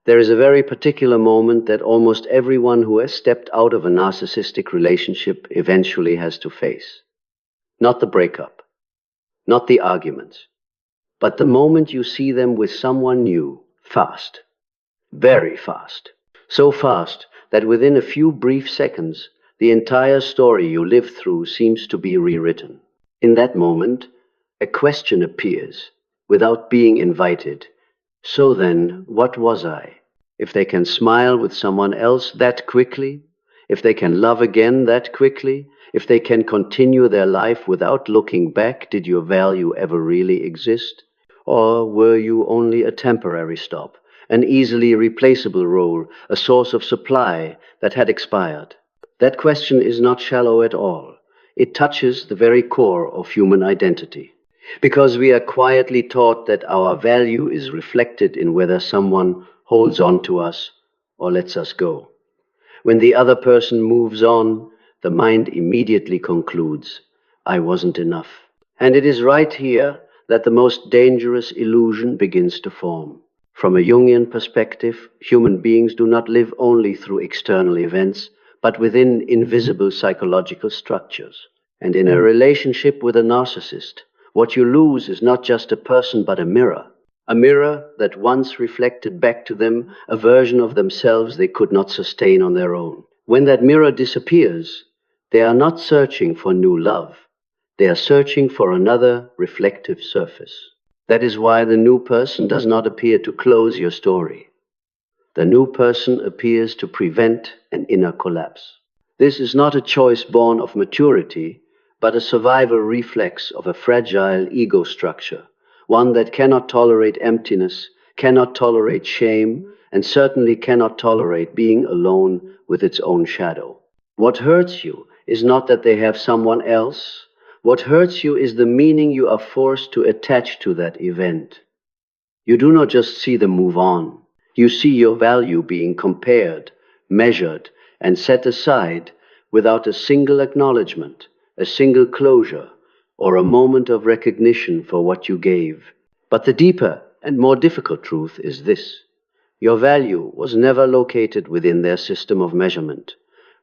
There is a very particular moment that almost everyone who has stepped out of a narcissistic relationship eventually has to face. Not the breakup, not the arguments, but the moment you see them with someone new, fast, very fast. So fast that within a few brief seconds, the entire story you lived through seems to be rewritten. In that moment, a question appears, without being invited. So then, what was I? If they can smile with someone else that quickly, if they can love again that quickly, if they can continue their life without looking back, did your value ever really exist? Or were you only a temporary stop, an easily replaceable role, a source of supply that had expired? That question is not shallow at all. It touches the very core of human identity. Because we are quietly taught that our value is reflected in whether someone holds on to us or lets us go. When the other person moves on, the mind immediately concludes, I wasn't enough. And it is right here that the most dangerous illusion begins to form. From a Jungian perspective, human beings do not live only through external events, but within invisible psychological structures. And in a relationship with a narcissist, what you lose is not just a person but a mirror that once reflected back to them a version of themselves they could not sustain on their own. When that mirror disappears, they are not searching for new love. They are searching for another reflective surface. That is why the new person does not appear to close your story. The new person appears to prevent an inner collapse. This is not a choice born of maturity, but a survival reflex of a fragile ego structure, one that cannot tolerate emptiness, cannot tolerate shame, and certainly cannot tolerate being alone with its own shadow. What hurts you is not that they have someone else. What hurts you is the meaning you are forced to attach to that event. You do not just see them move on. You see your value being compared, measured, and set aside without a single acknowledgement, a single closure, or a moment of recognition for what you gave. But the deeper and more difficult truth is this. Your value was never located within their system of measurement.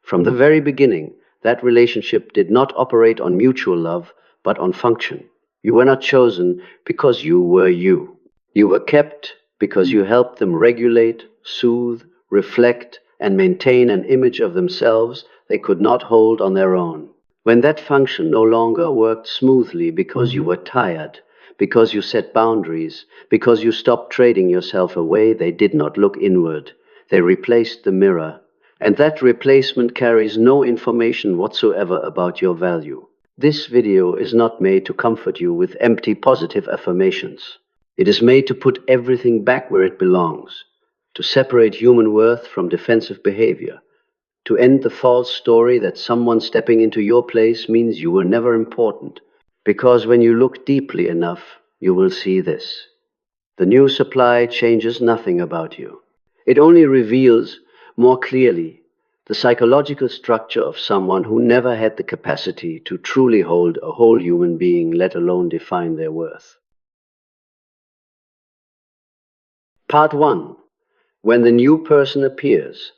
From the very beginning, that relationship did not operate on mutual love, but on function. You were not chosen because you were you. You were kept because you helped them regulate, soothe, reflect, and maintain an image of themselves they could not hold on their own. When that function no longer worked smoothly because you were tired, because you set boundaries, because you stopped trading yourself away, they did not look inward. They replaced the mirror. And that replacement carries no information whatsoever about your value. This video is not made to comfort you with empty positive affirmations. It is made to put everything back where it belongs, to separate human worth from defensive behavior, to end the false story that someone stepping into your place means you were never important. Because when you look deeply enough, you will see this. The new supply changes nothing about you. It only reveals more clearly the psychological structure of someone who never had the capacity to truly hold a whole human being, let alone define their worth. Part 1. When the new person appears,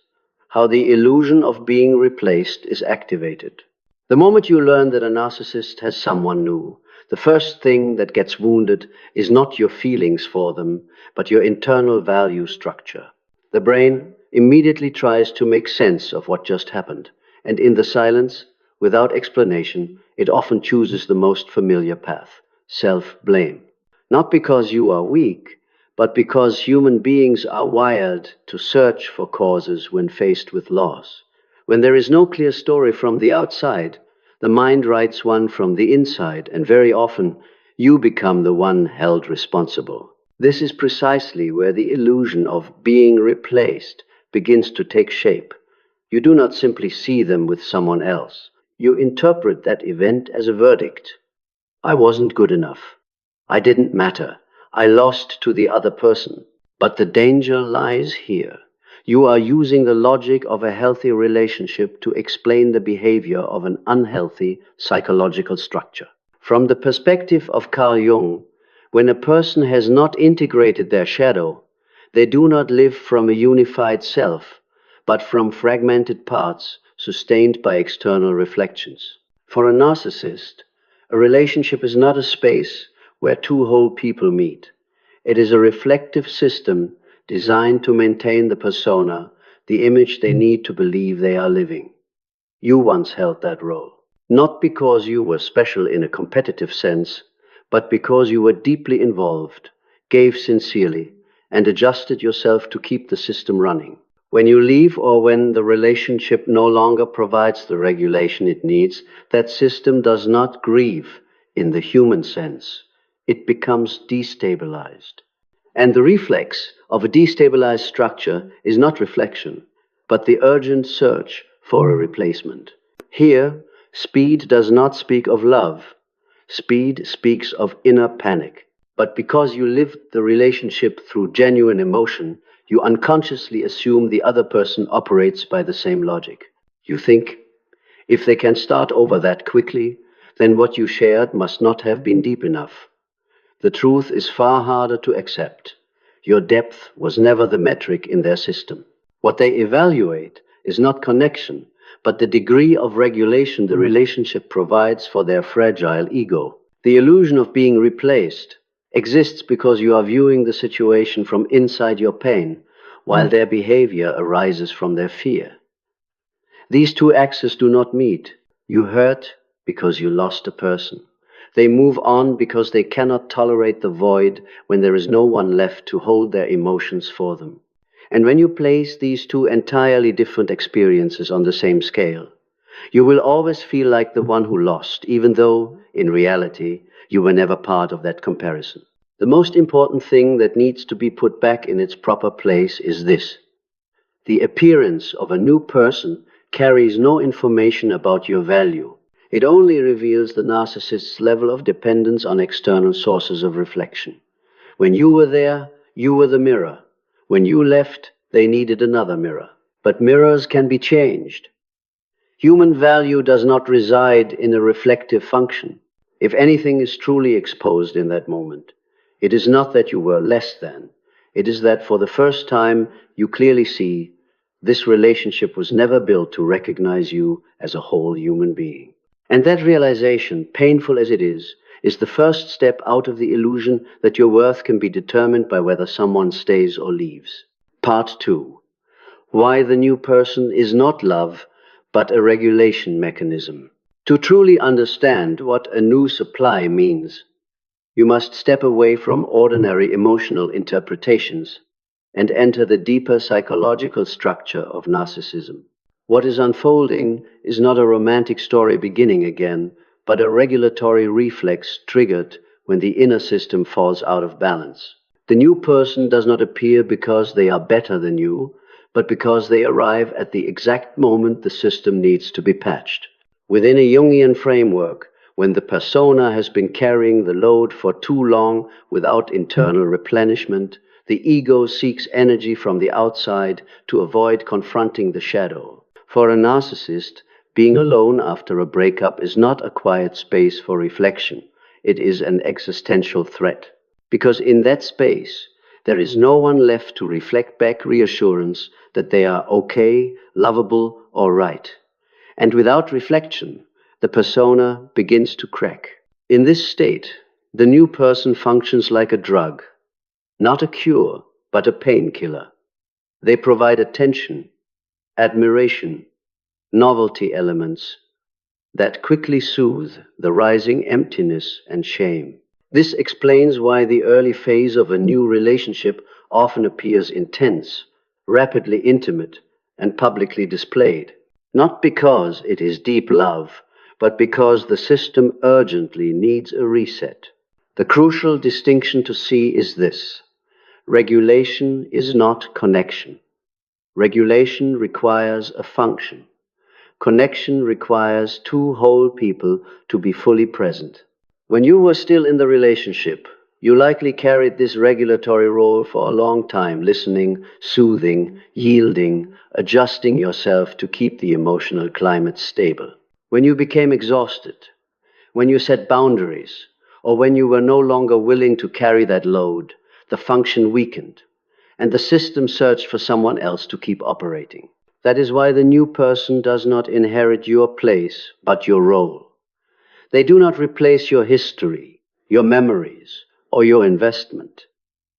how the illusion of being replaced is activated. The moment you learn that a narcissist has someone new, the first thing that gets wounded is not your feelings for them, but your internal value structure. The brain immediately tries to make sense of what just happened, and in the silence, without explanation, it often chooses the most familiar path, self-blame. Not because you are weak, but because human beings are wired to search for causes when faced with loss. When there is no clear story from the outside, the mind writes one from the inside, and very often you become the one held responsible. This is precisely where the illusion of being replaced begins to take shape. You do not simply see them with someone else. You interpret that event as a verdict. I wasn't good enough. I didn't matter. I lost to the other person. But the danger lies here. You are using the logic of a healthy relationship to explain the behavior of an unhealthy psychological structure. From the perspective of Carl Jung, when a person has not integrated their shadow, They do not live from a unified self, but from fragmented parts sustained by external reflections. For a narcissist, a relationship is not a space where two whole people meet. It is a reflective system designed to maintain the persona, the image they need to believe they are living. You once held that role, not because you were special in a competitive sense, but because you were deeply involved, gave sincerely, and adjusted yourself to keep the system running. When you leave or when the relationship no longer provides the regulation it needs, that system does not grieve in the human sense. It becomes destabilized. And the reflex of a destabilized structure is not reflection, but the urgent search for a replacement. Here, speed does not speak of love. Speed speaks of inner panic. But because you lived the relationship through genuine emotion, you unconsciously assume the other person operates by the same logic. You think, if they can start over that quickly, then what you shared must not have been deep enough. The truth is far harder to accept. Your depth was never the metric in their system. What they evaluate is not connection, but the degree of regulation the relationship provides for their fragile ego. The illusion of being replaced exists because you are viewing the situation from inside your pain, while their behavior arises from their fear. These two axes do not meet. You hurt because you lost a person. They move on because they cannot tolerate the void when there is no one left to hold their emotions for them. And when you place these two entirely different experiences on the same scale, you will always feel like the one who lost, even though, in reality, you were never part of that comparison. The most important thing that needs to be put back in its proper place is this. The appearance of a new person carries no information about your value. It only reveals the narcissist's level of dependence on external sources of reflection. When you were there, you were the mirror. When you left, they needed another mirror. But mirrors can be changed. Human value does not reside in a reflective function. If anything is truly exposed in that moment, it is not that you were less than. It is that for the first time you clearly see this relationship was never built to recognize you as a whole human being. And that realization, painful as it is the first step out of the illusion that your worth can be determined by whether someone stays or leaves. Part 2. Why the new person is not love, but a regulation mechanism. To truly understand what a new supply means, you must step away from ordinary emotional interpretations and enter the deeper psychological structure of narcissism. What is unfolding is not a romantic story beginning again, but a regulatory reflex triggered when the inner system falls out of balance. The new person does not appear because they are better than you, but because they arrive at the exact moment the system needs to be patched. Within a Jungian framework, when the persona has been carrying the load for too long without internal replenishment, the ego seeks energy from the outside to avoid confronting the shadow. For a narcissist, being alone after a breakup is not a quiet space for reflection. It is an existential threat. Because in that space, there is no one left to reflect back reassurance that they are okay, lovable, or right. And without reflection, the persona begins to crack. In this state, the new person functions like a drug, not a cure, but a painkiller. They provide attention, admiration, novelty elements that quickly soothe the rising emptiness and shame. This explains why the early phase of a new relationship often appears intense, rapidly intimate, and publicly displayed. Not because it is deep love, but because the system urgently needs a reset. The crucial distinction to see is this. Regulation is not connection. Regulation requires a function. Connection requires two whole people to be fully present. When you were still in the relationship, you likely carried this regulatory role for a long time, listening, soothing, yielding, adjusting yourself to keep the emotional climate stable. When you became exhausted, when you set boundaries, or when you were no longer willing to carry that load, the function weakened. and the system searched for someone else to keep operating. That is why the new person does not inherit your place, but your role. They do not replace your history, your memories, or your investment.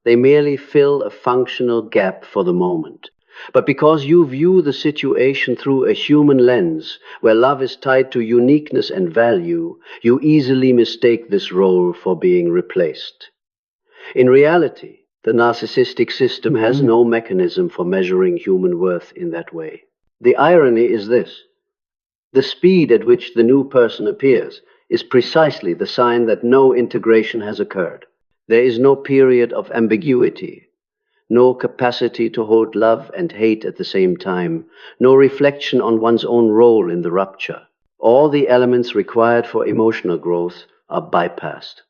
They merely fill a functional gap for the moment. But because you view the situation through a human lens, where love is tied to uniqueness and value, you easily mistake this role for being replaced. In reality, the narcissistic system has no mechanism for measuring human worth in that way. The irony is this: the speed at which the new person appears is precisely the sign that no integration has occurred. There is no period of ambiguity, no capacity to hold love and hate at the same time, no reflection on one's own role in the rupture. All the elements required for emotional growth are bypassed.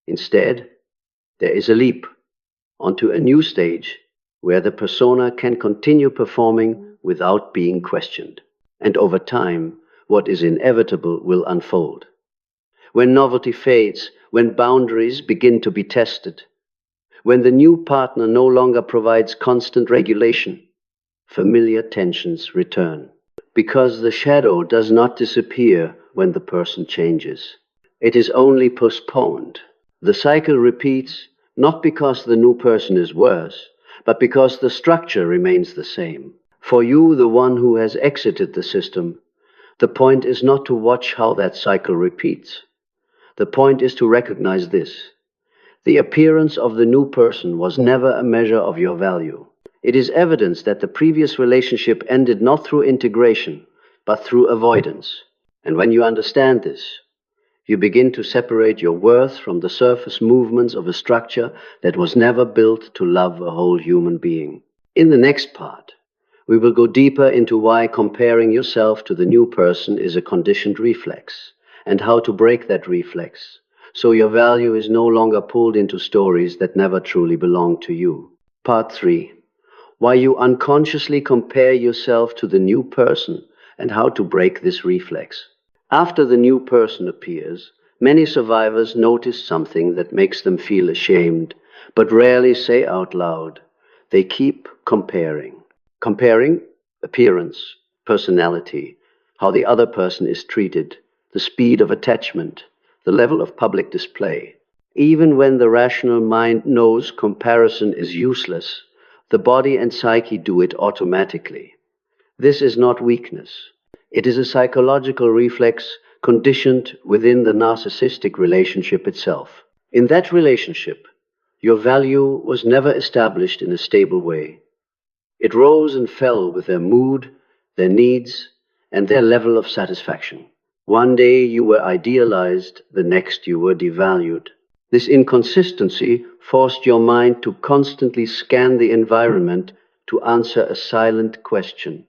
Instead, there is a leap onto a new stage where the persona can continue performing without being questioned. And over time, what is inevitable will unfold. When novelty fades, when boundaries begin to be tested, when the new partner no longer provides constant regulation, familiar tensions return. Because the shadow does not disappear when the person changes. It is only postponed. The cycle repeats, not because the new person is worse, but because the structure remains the same. For you, the one who has exited the system, the point is not to watch how that cycle repeats. The point is to recognize this: the appearance of the new person was never a measure of your value. It is evidence that the previous relationship ended not through integration, but through avoidance. And when you understand this, you begin to separate your worth from the surface movements of a structure that was never built to love a whole human being. In the next part, we will go deeper into why comparing yourself to the new person is a conditioned reflex, and how to break that reflex, so your value is no longer pulled into stories that never truly belong to you. Part 3. Why you unconsciously compare yourself to the new person, and how to break this reflex. After the new person appears, many survivors notice something that makes them feel ashamed, but rarely say out loud. They keep comparing. Comparing appearance, personality, how the other person is treated, the speed of attachment, the level of public display. Even when the rational mind knows comparison is useless, the body and psyche do it automatically. This is not weakness. It is a psychological reflex conditioned within the narcissistic relationship itself. In that relationship, your value was never established in a stable way. It rose and fell with their mood, their needs, and their level of satisfaction. One day you were idealized, the next you were devalued. This inconsistency forced your mind to constantly scan the environment to answer a silent question: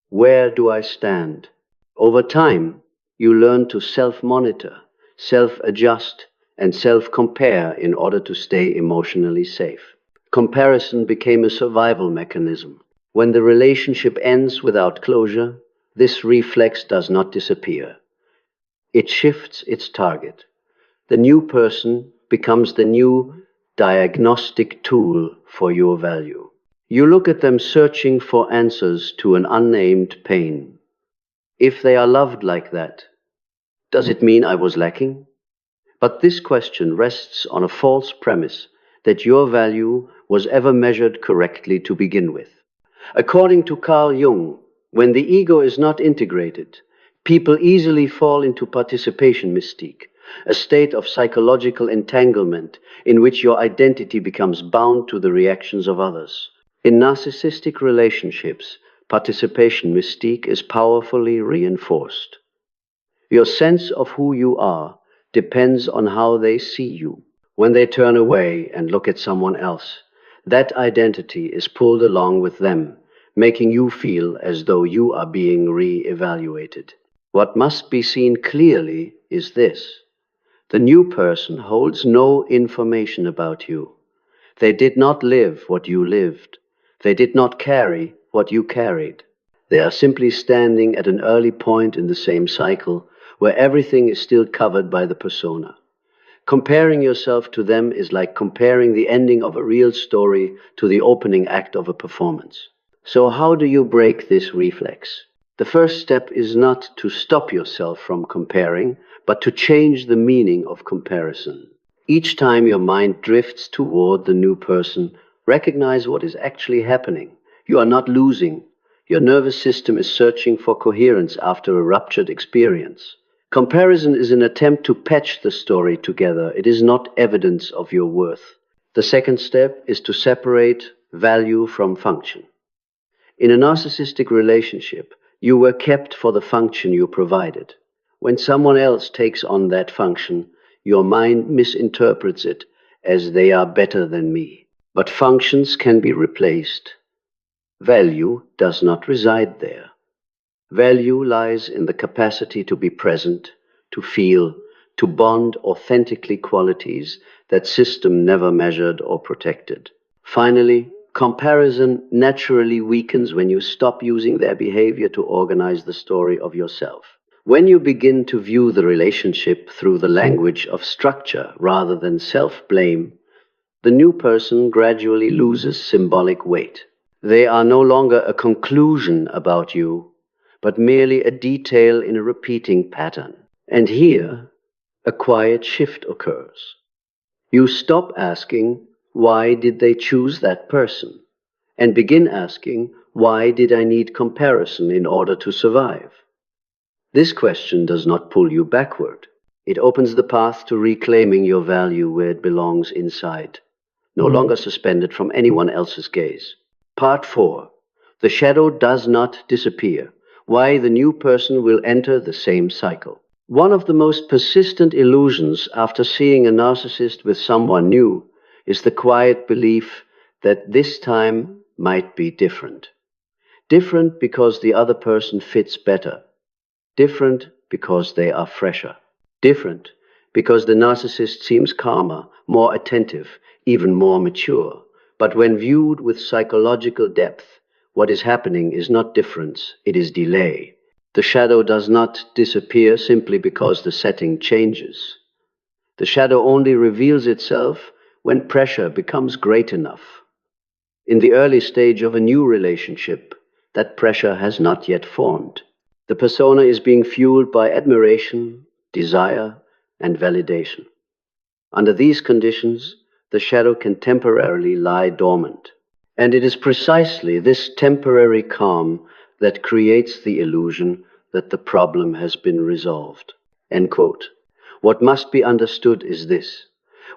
where do I stand? Over time, you learn to self-monitor, self-adjust, and self-compare in order to stay emotionally safe. Comparison became a survival mechanism. When the relationship ends without closure, this reflex does not disappear. It shifts its target. The new person becomes the new diagnostic tool for your value. You look at them searching for answers to an unnamed pain. If they are loved like that, does it mean I was lacking? But this question rests on a false premise that your value was ever measured correctly to begin with. According to Carl Jung, when the ego is not integrated, people easily fall into participation mystique, a state of psychological entanglement in which your identity becomes bound to the reactions of others. In narcissistic relationships, participation mystique is powerfully reinforced. Your sense of who you are depends on how they see you. When they turn away and look at someone else, that identity is pulled along with them, making you feel as though you are being re-evaluated. What must be seen clearly is this: the new person holds no information about you. They did not live what you lived. They did not carry what you carried. They are simply standing at an early point in the same cycle, where everything is still covered by the persona. Comparing yourself to them is like comparing the ending of a real story to the opening act of a performance. So how do you break this reflex? The first step is not to stop yourself from comparing, but to change the meaning of comparison. Each time your mind drifts toward the new person, recognize what is actually happening. You are not losing. Your nervous system is searching for coherence after a ruptured experience. Comparison is an attempt to patch the story together. It is not evidence of your worth. The second step is to separate value from function. In a narcissistic relationship, you were kept for the function you provided. When someone else takes on that function, your mind misinterprets it as they are better than me. But functions can be replaced. Value does not reside there. Value lies in the capacity to be present, to feel, to bond authentically, qualities that system never measured or protected. Finally, comparison naturally weakens when you stop using their behavior to organize the story of yourself. When you begin to view the relationship through the language of structure rather than self-blame, the new person gradually loses symbolic weight. They are no longer a conclusion about you, but merely a detail in a repeating pattern. And here, a quiet shift occurs. You stop asking, why did they choose that person? And begin asking, why did I need comparison in order to survive? This question does not pull you backward. It opens the path to reclaiming your value where it belongs, inside, no longer suspended from anyone else's gaze. Part 4. The shadow does not disappear. Why the new person will enter the same cycle. One of the most persistent illusions after seeing a narcissist with someone new is the quiet belief that this time might be different. Different because the other person fits better. Different because they are fresher. Different because the narcissist seems calmer, more attentive, even more mature. But when viewed with psychological depth, what is happening is not difference, it is delay. The shadow does not disappear simply because the setting changes. The shadow only reveals itself when pressure becomes great enough. In the early stage of a new relationship, that pressure has not yet formed. The persona is being fueled by admiration, desire, and validation. Under these conditions, the shadow can temporarily lie dormant. And it is precisely this temporary calm that creates the illusion that the problem has been resolved. End quote. What must be understood is this.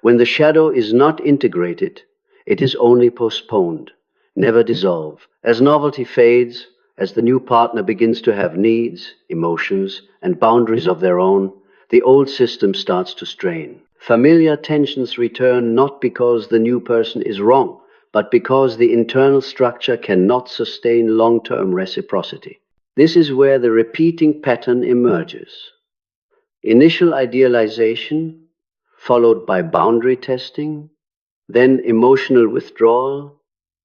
When the shadow is not integrated, it is only postponed, never dissolve. As novelty fades, as the new partner begins to have needs, emotions, and boundaries of their own, the old system starts to strain. Familiar tensions return not because the new person is wrong, but because the internal structure cannot sustain long-term reciprocity. This is where the repeating pattern emerges. Initial idealization, followed by boundary testing, then emotional withdrawal,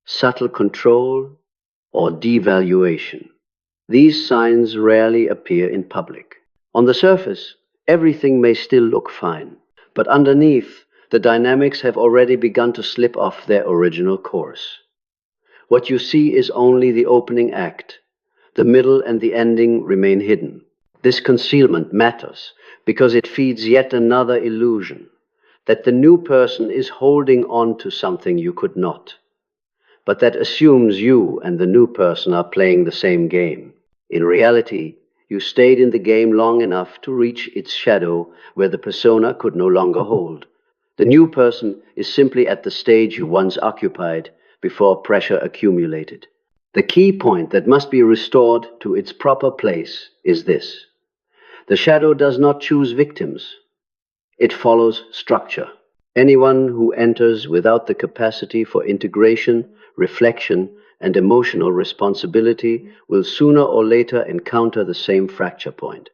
subtle control, or devaluation. These signs rarely appear in public. On the surface, everything may still look fine, but underneath, the dynamics have already begun to slip off their original course. What you see is only the opening act. The middle and the ending remain hidden. This concealment matters because it feeds yet another illusion, that the new person is holding on to something you could not, but that assumes you and the new person are playing the same game. In reality, you stayed in the game long enough to reach its shadow where the persona could no longer hold. The new person is simply at the stage you once occupied before pressure accumulated. The key point that must be restored to its proper place is this. The shadow does not choose victims. It follows structure. Anyone who enters without the capacity for integration, reflection, and emotional responsibility will sooner or later encounter the same fracture point.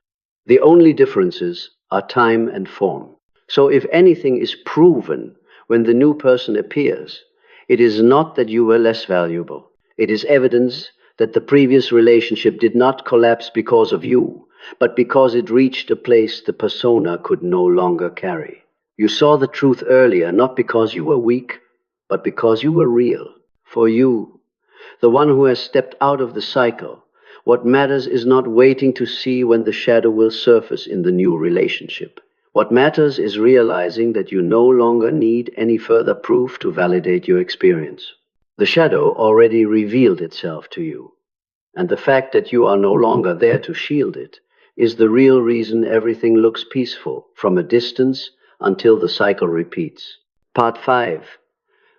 The only differences are time and form. So if anything is proven when the new person appears, it is not that you were less valuable. It is evidence that the previous relationship did not collapse because of you, but because it reached a place the persona could no longer carry. You saw the truth earlier, not because you were weak, but because you were real. For you, the one who has stepped out of the cycle, what matters is not waiting to see when the shadow will surface in the new relationship. What matters is realizing that you no longer need any further proof to validate your experience. The shadow already revealed itself to you, and the fact that you are no longer there to shield it is the real reason everything looks peaceful from a distance until the cycle repeats. Part 5.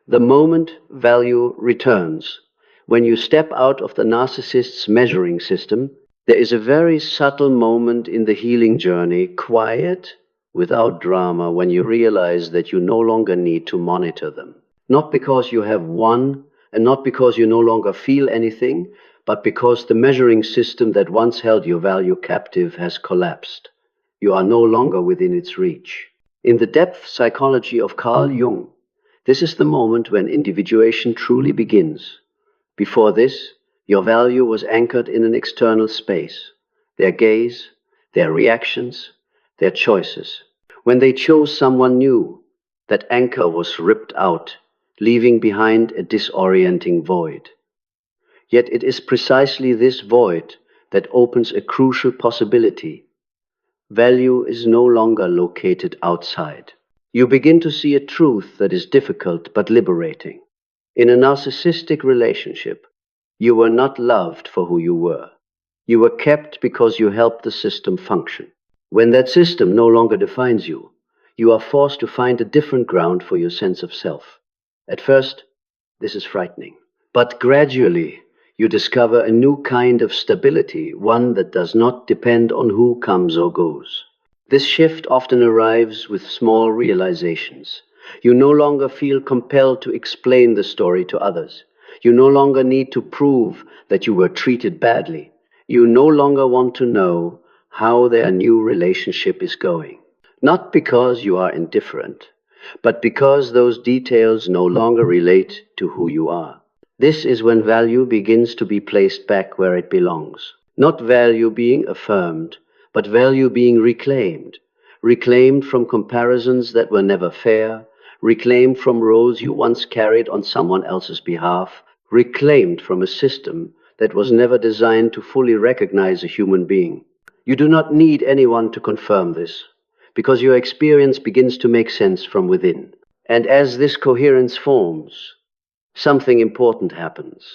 The moment value returns. When you step out of the narcissist's measuring system, there is a very subtle moment in the healing journey, quiet, without drama, when you realize that you no longer need to monitor them. Not because you have won, and not because you no longer feel anything, but because the measuring system that once held your value captive has collapsed. You are no longer within its reach. In the depth psychology of Carl Jung, this is the moment when individuation truly begins. Before this, your value was anchored in an external space, their gaze, their reactions, their choices. When they chose someone new, that anchor was ripped out, leaving behind a disorienting void. Yet it is precisely this void that opens a crucial possibility. Value is no longer located outside. You begin to see a truth that is difficult but liberating. In a narcissistic relationship, you were not loved for who you were. You were kept because you helped the system function. When that system no longer defines you, you are forced to find a different ground for your sense of self. At first, this is frightening. But gradually, you discover a new kind of stability, one that does not depend on who comes or goes. This shift often arrives with small realizations. You no longer feel compelled to explain the story to others. You no longer need to prove that you were treated badly. You no longer want to know how their new relationship is going. Not because you are indifferent, but because those details no longer relate to who you are. This is when value begins to be placed back where it belongs. Not value being affirmed, but value being reclaimed. Reclaimed from comparisons that were never fair, reclaimed from roles you once carried on someone else's behalf, reclaimed from a system that was never designed to fully recognize a human being. You do not need anyone to confirm this, because your experience begins to make sense from within. And as this coherence forms, something important happens.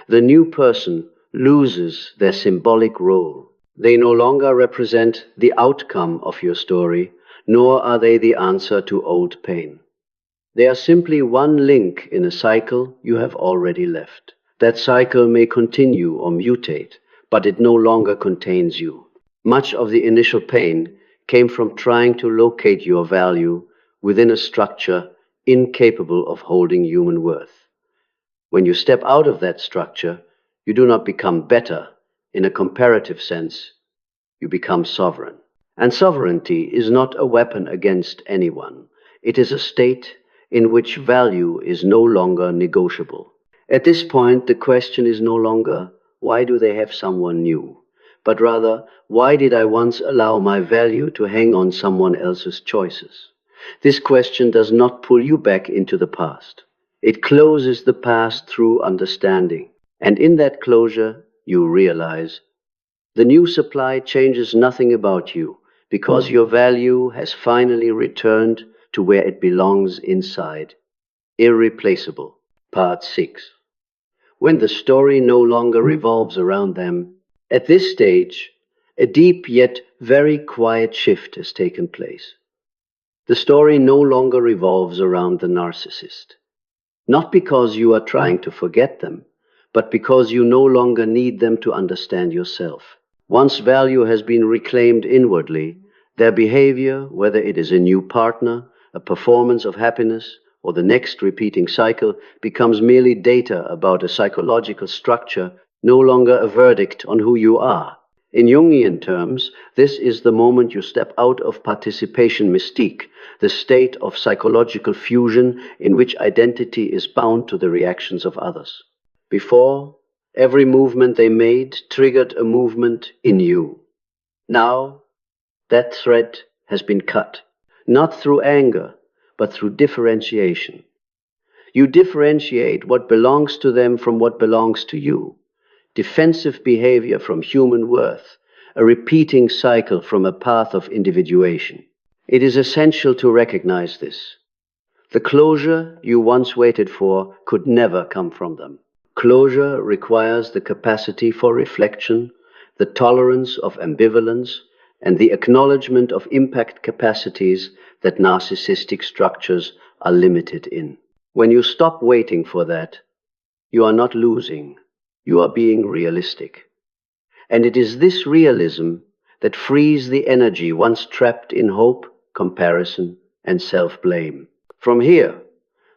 The new person loses their symbolic role. They no longer represent the outcome of your story, nor are they the answer to old pain. They are simply one link in a cycle you have already left. That cycle may continue or mutate, but it no longer contains you. Much of the initial pain came from trying to locate your value within a structure incapable of holding human worth. When you step out of that structure, you do not become better in a comparative sense. You become sovereign. And sovereignty is not a weapon against anyone. It is a state in which value is no longer negotiable. At this point, the question is no longer, why do they have someone new? But rather, why did I once allow my value to hang on someone else's choices? This question does not pull you back into the past. It closes the past through understanding. And in that closure, you realize the new supply changes nothing about you, because your value has finally returned to where it belongs inside. Irreplaceable. Part 6. When the story no longer revolves around them. At this stage, a deep yet very quiet shift has taken place. The story no longer revolves around the narcissist. Not because you are trying to forget them, but because you no longer need them to understand yourself. Once value has been reclaimed inwardly, their behavior, whether it is a new partner, a performance of happiness, or the next repeating cycle, becomes merely data about a psychological structure, no longer a verdict on who you are. In Jungian terms, this is the moment you step out of participation mystique, the state of psychological fusion in which identity is bound to the reactions of others. Before, every movement they made triggered a movement in you. Now, that thread has been cut. not through anger, but through differentiation. You differentiate what belongs to them from what belongs to you. Defensive behavior from human worth, a repeating cycle from a path of individuation. It is essential to recognize this. The closure you once waited for could never come from them. Closure requires the capacity for reflection, the tolerance of ambivalence, and the acknowledgement of impact capacities that narcissistic structures are limited in. When you stop waiting for that, you are not losing, you are being realistic. And it is this realism that frees the energy once trapped in hope, comparison, and self-blame. From here,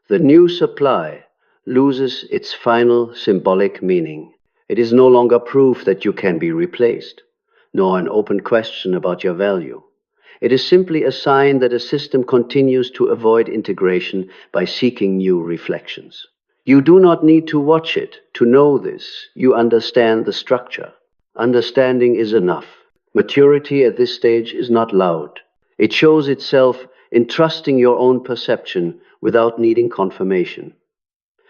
the new supply loses its final symbolic meaning. It is no longer proof that you can be replaced, nor an open question about your value. It is simply a sign that a system continues to avoid integration by seeking new reflections. You do not need to watch it to know this. You understand the structure. Understanding is enough. Maturity at this stage is not loud. It shows itself in trusting your own perception without needing confirmation,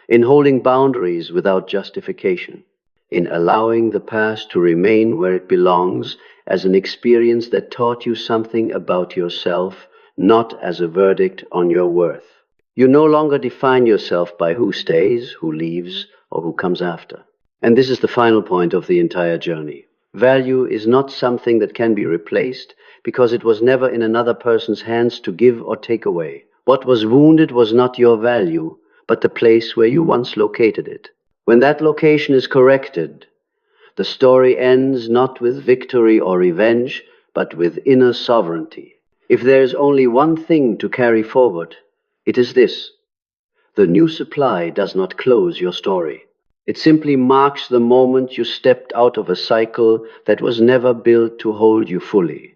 in holding boundaries without justification, in allowing the past to remain where it belongs as an experience that taught you something about yourself, not as a verdict on your worth. You no longer define yourself by who stays, who leaves, or who comes after. And this is the final point of the entire journey. Value is not something that can be replaced because it was never in another person's hands to give or take away. What was wounded was not your value, but the place where you once located it. When that location is corrected, the story ends not with victory or revenge, but with inner sovereignty. If there is only one thing to carry forward, it is this: the new supply does not close your story. It simply marks the moment you stepped out of a cycle that was never built to hold you fully.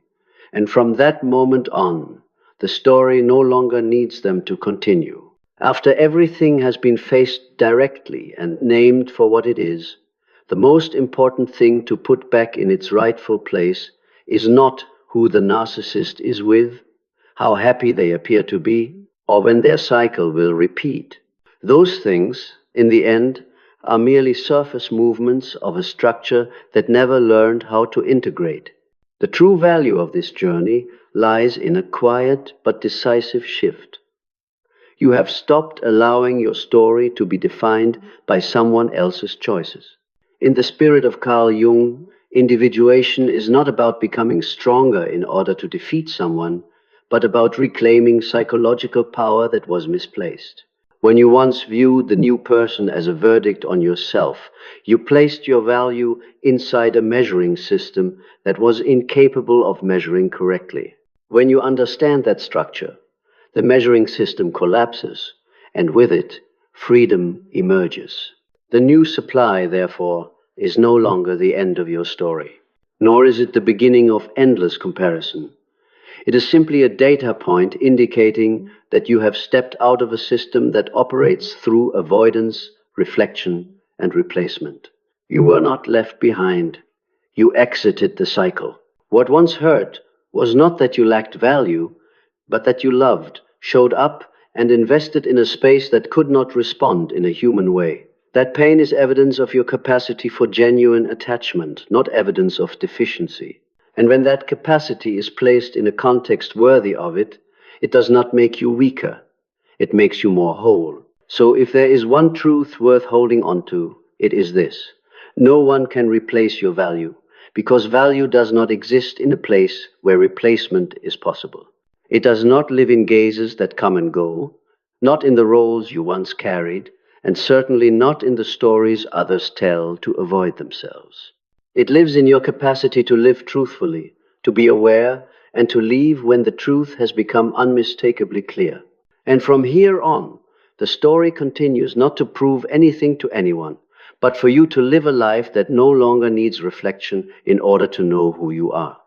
And from that moment on, the story no longer needs them to continue. After everything has been faced directly and named for what it is, the most important thing to put back in its rightful place is not who the narcissist is with, how happy they appear to be, or when their cycle will repeat. Those things, in the end, are merely surface movements of a structure that never learned how to integrate. The true value of this journey lies in a quiet but decisive shift. You have stopped allowing your story to be defined by someone else's choices. In the spirit of Carl Jung, individuation is not about becoming stronger in order to defeat someone, but about reclaiming psychological power that was misplaced. When you once viewed the new person as a verdict on yourself, you placed your value inside a measuring system that was incapable of measuring correctly. When you understand that structure, the measuring system collapses, and with it, freedom emerges. The new supply, therefore, is no longer the end of your story, nor is it the beginning of endless comparison. It is simply a data point indicating that you have stepped out of a system that operates through avoidance, reflection, and replacement. You were not left behind. You exited the cycle. What once hurt was not that you lacked value, but that you loved, showed up, and invested in a space that could not respond in a human way. That pain is evidence of your capacity for genuine attachment, not evidence of deficiency. And when that capacity is placed in a context worthy of it, it does not make you weaker. It makes you more whole. So if there is one truth worth holding on to, it is this: no one can replace your value, because value does not exist in a place where replacement is possible. It does not live in gazes that come and go, not in the roles you once carried, and certainly not in the stories others tell to avoid themselves. It lives in your capacity to live truthfully, to be aware, and to leave when the truth has become unmistakably clear. And from here on, the story continues not to prove anything to anyone, but for you to live a life that no longer needs reflection in order to know who you are.